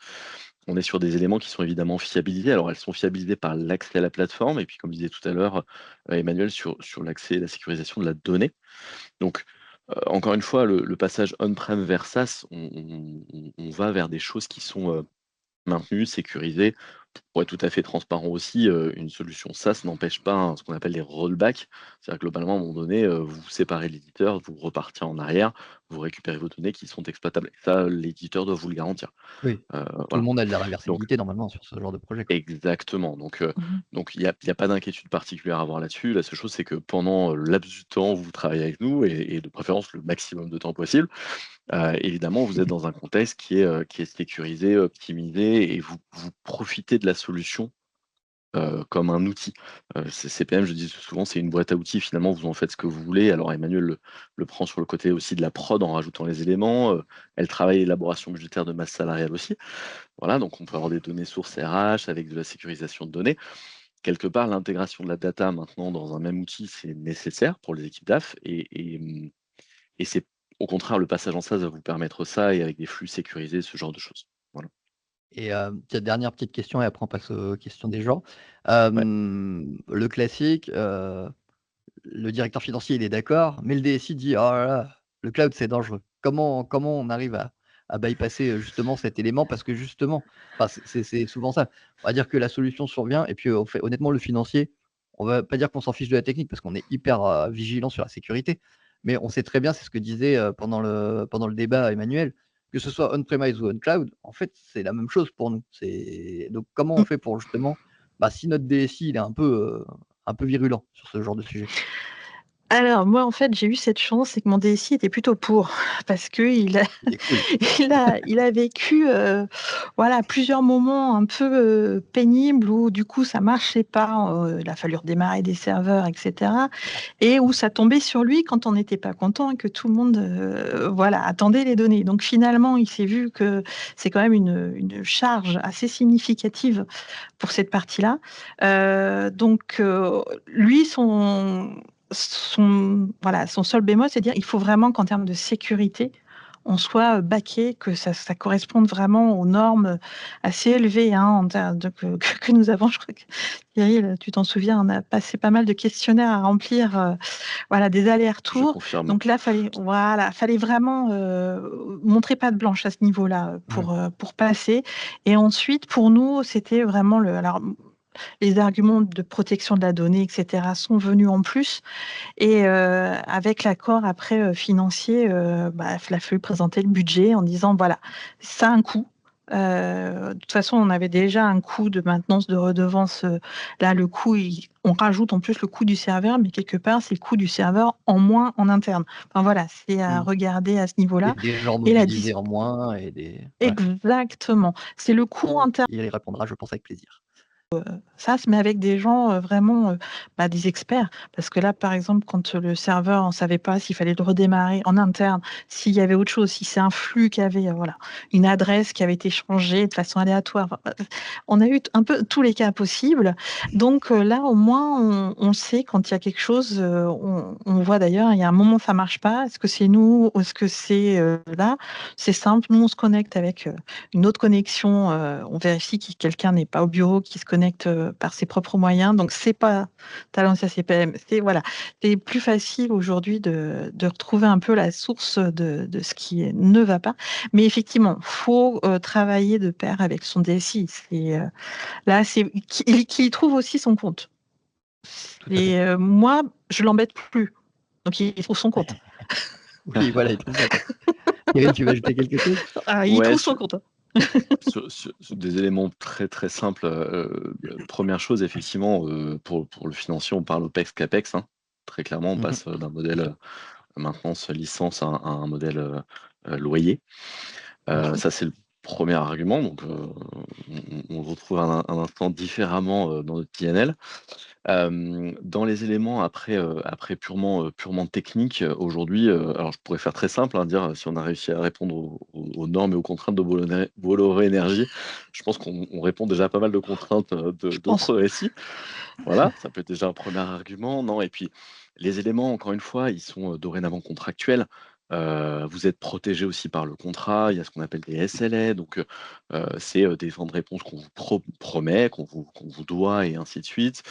On est sur des éléments qui sont évidemment fiabilisés. Alors elles sont fiabilisées par l'accès à la plateforme et puis comme disait tout à l'heure, Emmanuel sur l'accès et la sécurisation de la donnée. Donc, encore une fois, le passage on-prem vers SaaS, on va vers des choses qui sont, maintenues, sécurisées. Pour être tout à fait transparent aussi, une solution SaaS n'empêche pas ce qu'on appelle les rollbacks. C'est-à-dire globalement, à un moment donné, vous séparez l'éditeur, vous repartez en arrière, vous récupérez vos données qui sont exploitables. Ça, l'éditeur doit vous le garantir. Oui, tout le Voilà. monde a de la Donc réversibilité normalement sur ce genre de projet, quoi. exactement, donc Mmh. il y a pas d'inquiétude particulière à avoir là-dessus. La seule chose, c'est que pendant, le laps du temps où vous travaillez avec nous et de préférence le maximum de temps possible, évidemment, vous êtes dans un contexte qui est sécurisé, optimisé et vous profitez de la solution, comme un outil. CPM, je dis souvent, c'est une boîte à outils, finalement, vous en faites ce que vous voulez. Alors Emmanuel le prend sur le côté aussi de la prod en rajoutant les éléments, elle travaille l'élaboration budgétaire de masse salariale aussi. Voilà, donc on peut avoir des données sources RH avec de la sécurisation de données. Quelque part, l'intégration de la data maintenant dans un même outil, c'est nécessaire pour les équipes DAF et c'est au contraire le passage en SaaS va vous permettre ça et avec des flux sécurisés, ce genre de choses. Voilà. Et petite dernière petite question et après on passe aux questions des gens. Ouais. Le classique, le directeur financier, il est d'accord, mais le DSI dit: «Oh là là, le cloud, c'est dangereux». Comment on arrive à bypasser, justement cet élément? Parce que justement, enfin, c'est souvent ça. On va dire que la solution survient et puis, on fait honnêtement, le financier, on va pas dire qu'on s'en fiche de la technique parce qu'on est hyper, vigilant sur la sécurité. Mais on sait très bien, c'est ce que disait, pendant le débat Emmanuel, que ce soit on-premise ou on cloud, en fait, c'est la même chose pour nous. C'est donc comment on fait pour justement, bah, si notre DSI, il est un peu virulent sur ce genre de sujet? Alors moi, en fait, j'ai eu cette chance, c'est que mon DSI était plutôt pour, parce qu'il a Il est cool. il a vécu, voilà, plusieurs moments un peu, pénibles où du coup ça marchait pas, il a fallu redémarrer des serveurs et cetera et où ça tombait sur lui quand on n'était pas content et que tout le monde, voilà, attendait les données. Donc finalement, il s'est vu que c'est quand même une charge assez significative pour cette partie-là. Donc lui, son seul bémol, c'est de dire il faut vraiment qu'en termes de sécurité, on soit baqué, que ça corresponde vraiment aux normes assez élevées hein, en termes que nous avons. Je crois que Cyril, tu t'en souviens, on a passé pas mal de questionnaires à remplir, voilà, des Je allers-retours. confirme. Donc là, fallait vraiment montrer patte blanche à ce niveau-là Mmh. pour passer. Et ensuite, pour nous, c'était vraiment alors les arguments de protection de la donnée, et cetera, sont venus en plus et avec l'accord après, financier, bah, il a fallu présenter le budget en disant: «Voilà, ça a un coût». De toute façon, on avait déjà un coût de maintenance de redevance, là, le coût, on rajoute en plus le coût du serveur, mais quelque part, c'est le coût du serveur en moins en interne. Enfin voilà, c'est à Mmh. regarder à ce niveau-là Des gens et la mobilisés dis en moins et des ouais. exactement. C'est le coût interne. Il y répondra, je pense, avec plaisir. SaaS, mais avec des gens vraiment des experts. Parce que là, par exemple, quand le serveur, on ne savait pas s'il fallait le redémarrer en interne, s'il y avait autre chose, si c'est un flux qui avait une adresse qui avait été changée de façon aléatoire. On a eu un peu tous les cas possibles. Donc là, au moins, on sait quand il y a quelque chose. On voit d'ailleurs, il y a un moment, ça ne marche pas. Est-ce que c'est nous ou est-ce que c'est là? C'est simple. Nous, on se connecte avec une autre connexion. On vérifie que quelqu'un n'est pas au bureau, qui se connecte par ses propres moyens. Donc, c'est pas Talentia CPM. C'est plus facile aujourd'hui de retrouver un peu la source de ce qui ne va pas. Mais effectivement, faut travailler de pair avec son DSI. Là, c'est qu'il trouve aussi son compte. Tout à fait. Et moi, je l'embête plus. Donc, il trouve son compte. Oui, voilà, il trouve son compte. Kevin, tu veux ajouter quelque chose? Il Ouais, trouve son compte. sur des éléments très très simples. Première chose, effectivement, pour le financier, on parle OPEX, CAPEX. Très clairement, on passe d'un modèle maintenance licence à un modèle loyer. Ça, c'est le premier argument. Donc, on le retrouve un instant différemment dans notre PNL. Dans les éléments après purement techniques, aujourd'hui, alors je pourrais faire très simple, dire si on a réussi à répondre aux normes et aux contraintes de Bolloré Énergie, je pense qu'on répond déjà à pas mal de contraintes d'autres SI. Voilà, ça peut être déjà un premier argument. Non, et puis les éléments, encore une fois, ils sont dorénavant contractuels. Vous êtes protégé aussi par le contrat. Il y a ce qu'on appelle des SLA, donc c'est des temps de réponse qu'on vous promet, qu'on vous doit, et ainsi de suite.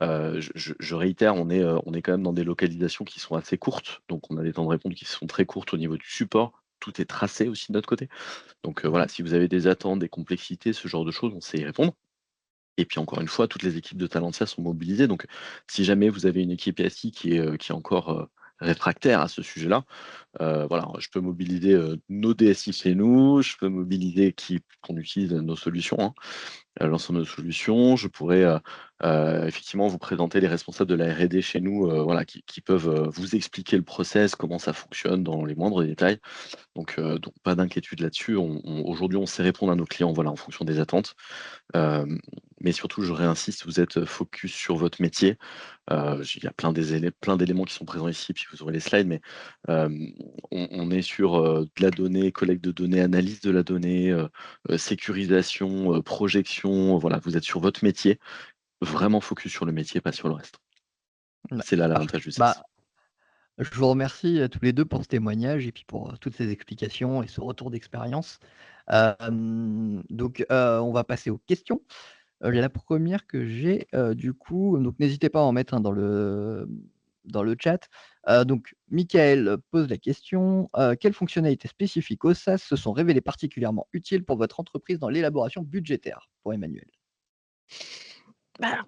Je réitère, on est quand même dans des localisations qui sont assez courtes, donc on a des temps de réponse qui sont très courtes au niveau du support. Tout est tracé aussi de notre côté. Donc voilà, si vous avez des attentes, des complexités, ce genre de choses, on sait y répondre. Et puis encore une fois, toutes les équipes de Talentia sont mobilisées. Donc si jamais vous avez une équipe SI qui est encore réfractaire à ce sujet-là, voilà, je peux mobiliser nos DSI chez nous, je peux mobiliser qu'on utilise nos solutions, l'ensemble de nos solutions. Je pourrais effectivement vous présenter les responsables de la R&D chez nous, voilà, qui peuvent vous expliquer le process, comment ça fonctionne dans les moindres détails. Donc pas d'inquiétude là-dessus. Aujourd'hui, on sait répondre à nos clients, voilà, en fonction des attentes. Mais surtout, je réinsiste, vous êtes focus sur votre métier. Il y a plein d'éléments qui sont présents ici, puis vous aurez les slides, mais on est sur de la donnée, collecte de données, analyse de la donnée, sécurisation, projection. Voilà, vous êtes sur votre métier, vraiment focus sur le métier, pas sur le reste. Ouais, C'est là parfait. l'avantage du SaaS. Je vous remercie tous les deux pour ce témoignage et puis pour toutes ces explications et ce retour d'expérience. Donc, on va passer aux questions. La première que j'ai, du coup, donc n'hésitez pas à en mettre dans le chat. Donc Michael pose la question: «Quelles fonctionnalités spécifiques au SaaS se sont révélées particulièrement utiles pour votre entreprise dans l'élaboration budgétaire?» Pour Emmanuel. Bah,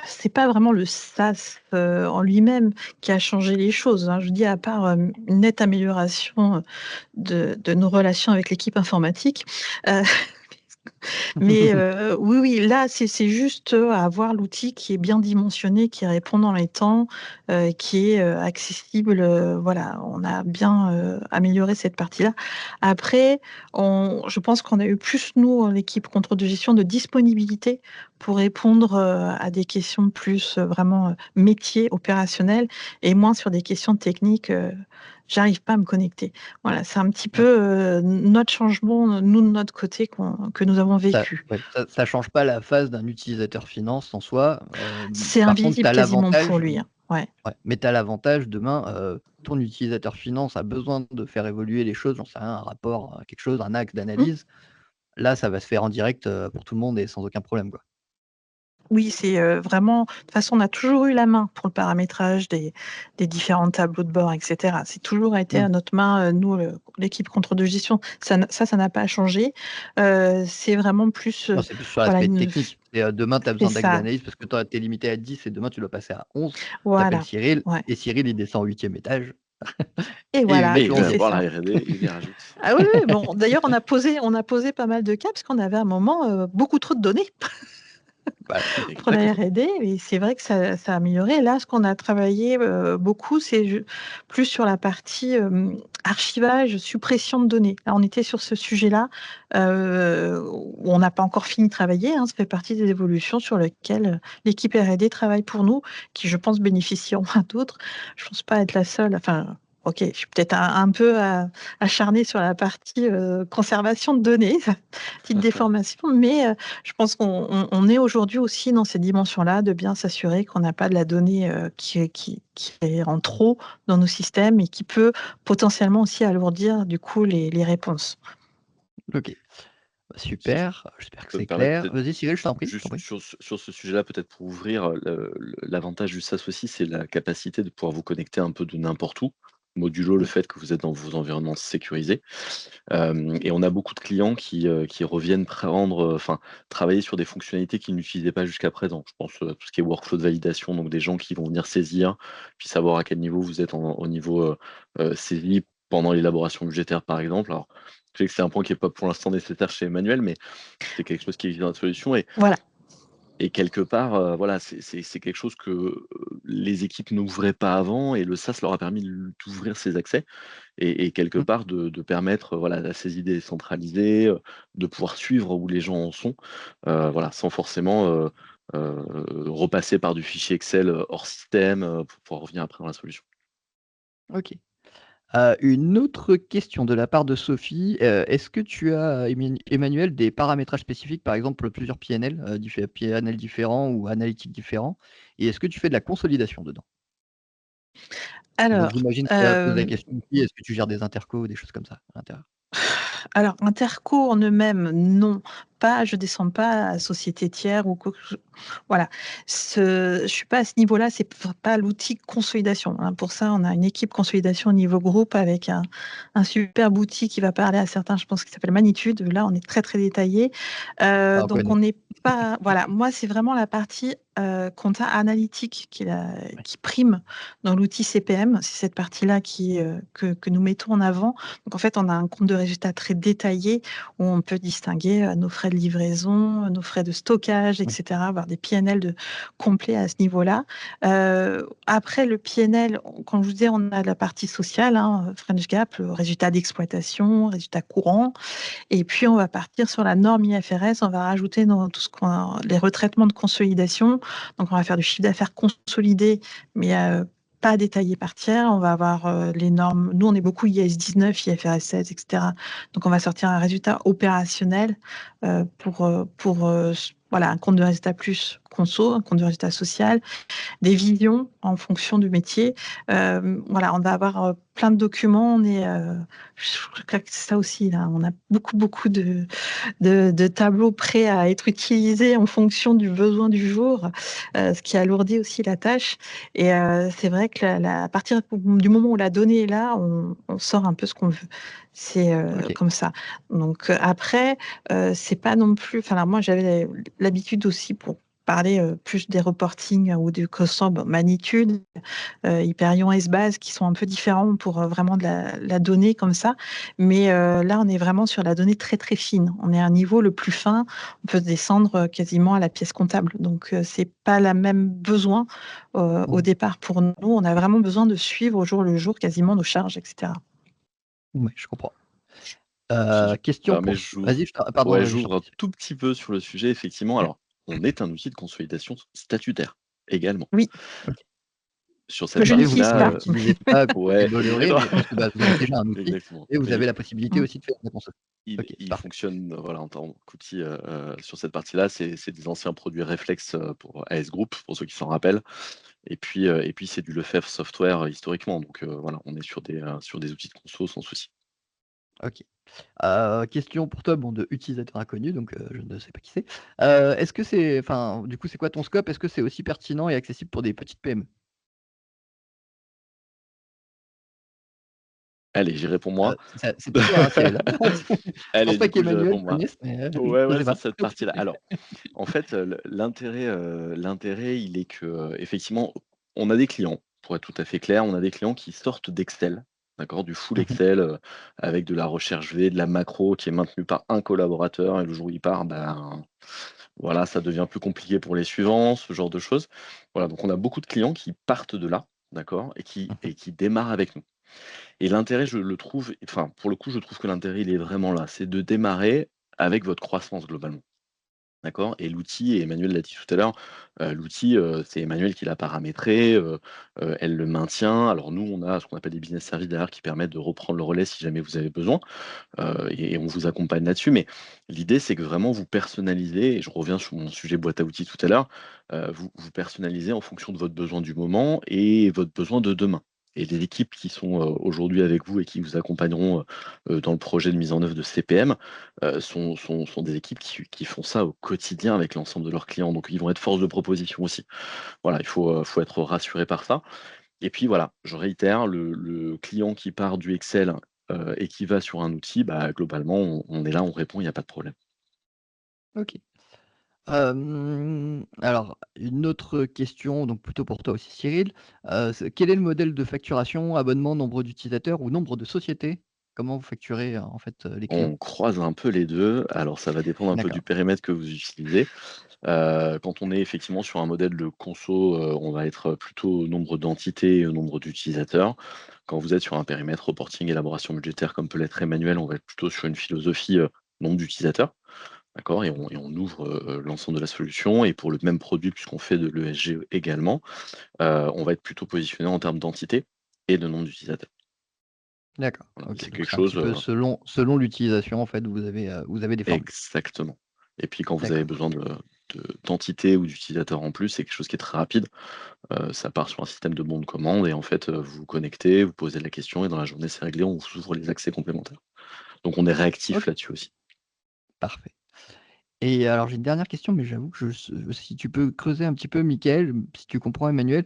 c'est pas vraiment le SaaS en lui-même qui a changé les choses. Je dis à part une nette amélioration de nos relations avec l'équipe informatique. Mais oui, là, c'est juste avoir l'outil qui est bien dimensionné, qui répond dans les temps, qui est accessible. Voilà, on a bien amélioré cette partie-là. Après, je pense qu'on a eu plus, nous, l'équipe contrôle de gestion, de disponibilité pour répondre à des questions plus vraiment métier, opérationnel, et moins sur des questions techniques. J'arrive pas à me connecter. Voilà, c'est un petit peu notre changement, nous, de notre côté, que nous avons vécu. Ça change pas la phase d'un utilisateur finance en soi. C'est Par contre, tu invisible as quasiment pour l'avantage, lui. Ouais. mais tu as l'avantage demain, ton utilisateur finance a besoin de faire évoluer les choses, j'en sais rien, un rapport, quelque chose, un axe Mmh. d'analyse. Là, ça va se faire en direct, pour tout le monde et sans aucun problème, quoi. Oui, c'est vraiment de toute façon, on a toujours eu la main pour le paramétrage des différents tableaux de bord, et cetera. C'est toujours été à notre main, nous, l'équipe contrôle de gestion. Ça n'a pas changé. C'est vraiment plus, Non, c'est plus sur voilà, l'aspect technique. Et demain, tu as c'est besoin d'axe ça. d'analyse parce que tu es limité à 10 et demain, tu dois passer à 11. Tu appelles Voilà, Cyril ouais, et Cyril, il descend au 8e étage et et il voilà, met Et il tout en va jeu. c'est voir ça. la R&D, il y rajoute. Ah oui, oui, bon, d'ailleurs, on a posé pas mal de cas parce qu'on avait à un moment, beaucoup trop de données. Bah, pour la Exactement. R&D, et c'est vrai que ça a amélioré. Là, ce qu'on a travaillé beaucoup, c'est plus sur la partie archivage, suppression de données. Là, on était sur ce sujet-là où on n'a pas encore fini de travailler. Ça fait partie des évolutions sur lesquelles l'équipe R&D travaille pour nous, qui, je pense, bénéficieront à d'autres. Je pense pas être la seule. Enfin, ok, je suis peut-être un peu acharnée sur la partie conservation de données, petite déformation, mais je pense qu'on est aujourd'hui aussi dans ces dimensions-là, de bien s'assurer qu'on n'a pas de la donnée qui est en trop dans nos systèmes et qui peut potentiellement aussi alourdir du coup les réponses. OK. Bah, Si je super, j'espère que peux me c'est permettre clair. peut-être Vas-y Cyril, je t'en prie, je t'en juste prie. sur ce sujet-là, peut-être pour ouvrir, l'avantage du SaaS aussi, c'est la capacité de pouvoir vous connecter un peu de n'importe où, modulo le Mmh. fait que vous êtes dans vos environnements sécurisés. Et on a beaucoup de clients qui reviennent prendre, enfin, travailler sur des fonctionnalités qu'ils n'utilisaient pas jusqu'à présent. Je pense, à tout ce qui est workflow de validation, donc des gens qui vont venir saisir, puis savoir à quel niveau vous êtes au niveau, saisie pendant l'élaboration budgétaire, par exemple. Alors, je sais que c'est un point qui est pas pour l'instant nécessaire chez Emmanuel, mais c'est quelque chose qui existe dans la solution Voilà. et quelque part, voilà, c'est quelque chose que, les équipes n'ouvraient pas avant et le SaaS leur a permis d'ouvrir ces accès et quelque Mmh. part de permettre, voilà, la saisie décentralisée, de pouvoir suivre où les gens en sont, voilà, sans forcément, repasser par du fichier Excel, hors système, pour pouvoir revenir après dans la solution. OK. Une autre question de la part de Sophie, est-ce que tu as, Emmanuel, des paramétrages spécifiques, par exemple, plusieurs PNL, PNL différents ou analytiques différents? Et est-ce que tu fais de la consolidation dedans? Donc Alors, j'imagine qu'elle pose la question aussi, est-ce que tu gères des intercos ou des choses comme ça à l'intérieur? alors, interco en eux-mêmes, non. Pas, je descends pas à société tiers ou quoi que voilà. Je suis pas à ce niveau-là, c'est pas l'outil consolidation, Pour ça, on a une équipe consolidation au niveau groupe avec un superbe outil qui va parler à certains, je pense, qui s'appelle Magnitude. Là, on est très, très détaillé. Ah, on Donc connaît. on n'est pas voilà, moi, c'est vraiment la partie, compta analytique Ouais. qui prime dans l'outil CPM. C'est cette partie-là que nous mettons en avant. Donc en fait, on a un compte de résultats très détaillé où on peut distinguer nos frais de livraison, nos frais de stockage, Ouais. etc., avoir des PNL complets à ce niveau-là. Après, le PNL, comme je vous disais, on a la partie sociale, French Gap, le résultat d'exploitation, résultat courant. Et puis, on va partir sur la norme IFRS. On va rajouter dans tout ce les retraitements de consolidation. Donc, on va faire du chiffre d'affaires consolidé, mais pas détaillé par tiers. On va avoir les normes. Nous, on est beaucoup IAS 19, IFRS 16, etc. Donc, on va sortir un résultat opérationnel pour voilà, un compte de résultat plus conso, un compte de résultat social, des visions en fonction du métier. Voilà, on va avoir plein de documents. Je crois que c'est ça aussi, là. On a beaucoup, beaucoup de tableaux prêts à être utilisés en fonction du besoin du jour, ce qui alourdit aussi la tâche. Et c'est vrai que à partir du moment où la donnée est là, on sort un peu ce qu'on veut. C'est OK. comme ça. Donc après, c'est pas non plus. Enfin, alors moi, j'avais l'habitude aussi pour parler plus des reportings ou du COSAM Magnitude, Hyperion, S-Base, qui sont un peu différents pour vraiment de la donnée comme ça. Mais là, on est vraiment sur la donnée très, très fine. On est à un niveau le plus fin. On peut descendre quasiment à la pièce comptable. Donc, c'est pas la même besoin au Mmh. départ pour nous. On a vraiment besoin de suivre au jour le jour quasiment nos charges, etc. Ouais, je comprends. Si je me Question permets, pour vas-y, pardon, ouais, vas-y, je t'en j'ouvre un prie. tout petit peu sur le sujet, effectivement. Alors, on est un outil de consolidation statutaire, également. Oui, OK. Sur que cette je Mais vous n'utilise pas. partie-là, l'utilisez pas côté ouais, Bolloré, non, mais parce que, bah, vous avez déjà un outil exactement. et vous Mais avez la possibilité Mm. aussi de faire de la conso. il OK, c'est il parfait. fonctionne, voilà, en tant qu'outil, sur cette partie-là. C'est des anciens produits Reflex, pour AS Group, pour ceux qui s'en rappellent et puis c'est du Lefebvre Software, historiquement. Donc, voilà, on est sur des outils de conso sans souci. OK. Question pour toi, bon, de utilisateur inconnu, donc je ne sais pas qui c'est. Est-ce que c'est enfin, du coup, c'est quoi ton scope? Est-ce que c'est aussi pertinent et accessible pour des petites PME? Allez, j'y réponds moi. C'est pour toi, hein, Cyril, hein. Je pense Allez, pas du coup, je qu'Emmanuel réponds moi. connaisse, mais Ouais, je ouais, sais sur pas. cette partie-là. Alors, en fait, l'intérêt, il est que, effectivement, on a des clients, pour être tout à fait clair, on a des clients qui sortent d'Excel, d'accord? Du full Mmh mh. Excel, avec de la recherche V, de la macro qui est maintenue par un collaborateur et le jour où il part, ben, Voilà, ça devient plus compliqué pour les suivants, ce genre de choses. Voilà, donc on a beaucoup de clients qui partent de là, d'accord? Et qui Mmh. et qui démarrent avec nous. Et l'intérêt, je le trouve enfin, pour le coup, je trouve que l'intérêt, il est vraiment là. C'est de démarrer avec votre croissance globalement. D'accord? Et l'outil, et Emmanuel l'a dit tout à l'heure, l'outil, c'est Emmanuel qui l'a paramétré, elle le maintient. Alors nous, on a ce qu'on appelle des business services derrière qui permettent de reprendre le relais si jamais vous avez besoin, et on vous accompagne là-dessus. Mais l'idée, c'est que vraiment vous personnalisez, et je reviens sur mon sujet boîte à outils tout à l'heure, vous personnalisez en fonction de votre besoin du moment et votre besoin de demain. Et les équipes qui sont, aujourd'hui avec vous et qui vous accompagneront, dans le projet de mise en œuvre de CPM, sont des équipes qui font ça au quotidien avec l'ensemble de leurs clients. Donc ils vont être force de proposition aussi. Voilà, faut être rassuré par ça. Et puis voilà, je réitère, le client qui part du Excel, et qui va sur un outil, bah, globalement, on est là, on répond, il y a pas de problème. OK. Alors une autre question, donc plutôt pour toi aussi Cyril, c'est quel est le modèle de facturation, abonnement, nombre d'utilisateurs ou nombre de sociétés? Comment vous facturez, en fait, les clients? On croise un peu les 2. Alors ça va dépendre un peu du D'accord, périmètre que vous utilisez. Quand on est effectivement sur un modèle de conso, on va être plutôt au nombre d'entités et au nombre d'utilisateurs. Quand vous êtes sur un périmètre reporting, élaboration budgétaire comme peut l'être Emmanuel, on va être plutôt sur une philosophie, nombre d'utilisateurs. D'accord? Et on ouvre, l'ensemble de la solution, et pour le même produit, puisqu'on fait de l'ESG également, on va être plutôt positionné en termes d'entité et de nombre d'utilisateurs. d'accord, Voilà, OK, c'est donc quelque c'est un petit chose, peu selon l'utilisation en fait, vous avez des formules. exactement. Et puis quand vous avez D'accord, besoin d'entités ou d'utilisateurs en plus, c'est quelque chose qui est très rapide. Ça part sur un système de bon de commande, et en fait, vous vous connectez, vous posez la question, et dans la journée, c'est réglé, on vous ouvre les accès complémentaires. Donc on est réactif OK, là-dessus aussi. parfait. Et alors j'ai une dernière question, mais j'avoue que si tu peux creuser un petit peu Mickaël, si tu comprends Emmanuel,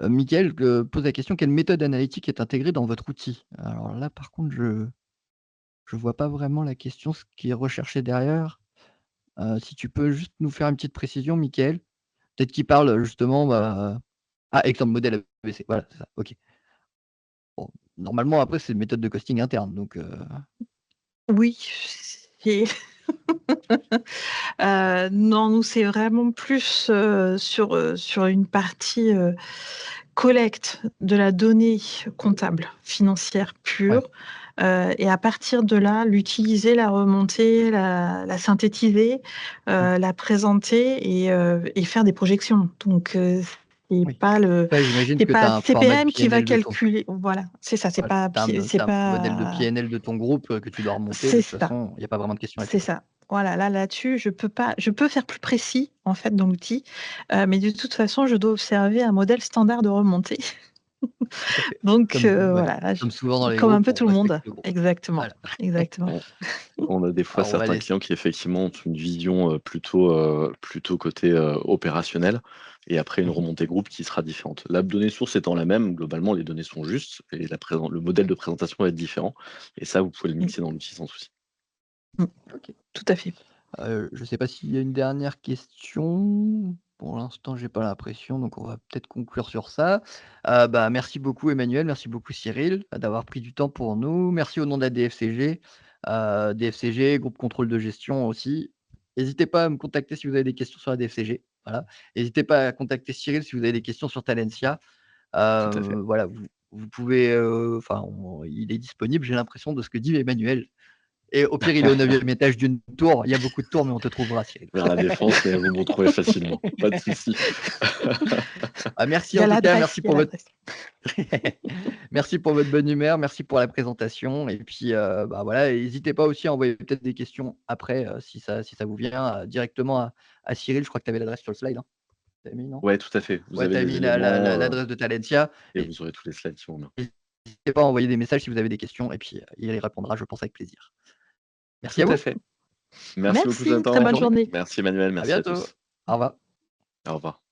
Mickaël, pose la question: «Quelle méthode analytique est intégrée dans votre outil?» Alors là, par contre, je vois pas vraiment la question, ce qui est recherché derrière. Si tu peux juste nous faire une petite précision, Mickaël? Peut-être qu'il parle, justement, bah, exemple modèle ABC, voilà, c'est ça, OK. Bon, normalement après c'est une méthode de costing interne donc Oui, c'est non, nous, c'est vraiment plus, sur une partie, collecte de la donnée comptable, financière ouais. pure, et à partir de là, l'utiliser, la remonter, la synthétiser, Mmh. la présenter et faire des projections. Donc c'est Oui. pas le Ouais, j'imagine c'est que tu pas as un format de CPM qui va PNL de ton calculer, voilà, c'est ça, voilà, c'est tu un modèle de pas PNL de ton groupe, que tu dois remonter. De c'est toute ça. façon, il y a pas vraiment de question C'est là-dessus, quoi. ça. Voilà, là-dessus, je peux faire plus précis, en fait, dans l'outil, mais de toute façon, je dois observer un modèle standard de remontée. Tout à fait. Donc Ouais, voilà, là, je comme souvent dans les comme un groupes, peu on tout le respecte monde. le groupe. Exactement, Voilà. exactement. On on a des fois Alors on va certains laisser clients qui effectivement ont une vision, plutôt côté, opérationnel, et après une mmh mh. remontée groupe qui sera différente. La donnée source étant la même, globalement les données sont justes, et le modèle de présentation va être différent, et ça vous pouvez le Mmh, mixer dans l'outil sans souci. mmh, OK. tout à fait. Je sais pas s'il y a une dernière question? Pour l'instant, j'ai pas l'impression, donc on va peut-être conclure sur ça. Bah, merci beaucoup Emmanuel, merci beaucoup Cyril, d'avoir pris du temps pour nous. Merci au nom de la DFCG, DFCG, groupe contrôle de gestion aussi. N'hésitez pas à me contacter si vous avez des questions sur la DFCG, voilà. N'hésitez pas à contacter Cyril si vous avez des questions sur Talentia. Tout à fait. Voilà, vous pouvez, enfin il est disponible, j'ai l'impression de ce que dit Emmanuel. Et au pire, il est au 9e étage d'une tour. Il y a beaucoup de tours, mais on te trouvera, Cyril. Vers la défense, mais vous me retrouvez facilement, pas de souci. Merci Il y en a tout cas, l'adresse, il y a l'adresse. merci pour votre bonne humeur, merci pour la présentation et puis, bah, voilà, n'hésitez pas aussi à envoyer peut-être des questions après, si ça vous vient, directement à Cyril. Je crois que tu avais l'adresse sur le slide, hein? Tu avais mis, non? Ouais, tout à fait. Vous Ouais, avez tu as les mis éléments, l'adresse de Talentia et et vous aurez tous les slides qui vont bien. n'hésitez pas à envoyer des messages si vous avez des questions et puis, il y répondra, je pense, avec plaisir. Merci Tout à à vous. fait. Merci beaucoup, Merci, très Jonathan. Bonne bonne journée. journée. Merci Emmanuel, À merci à bientôt. tous. Au revoir. Au revoir.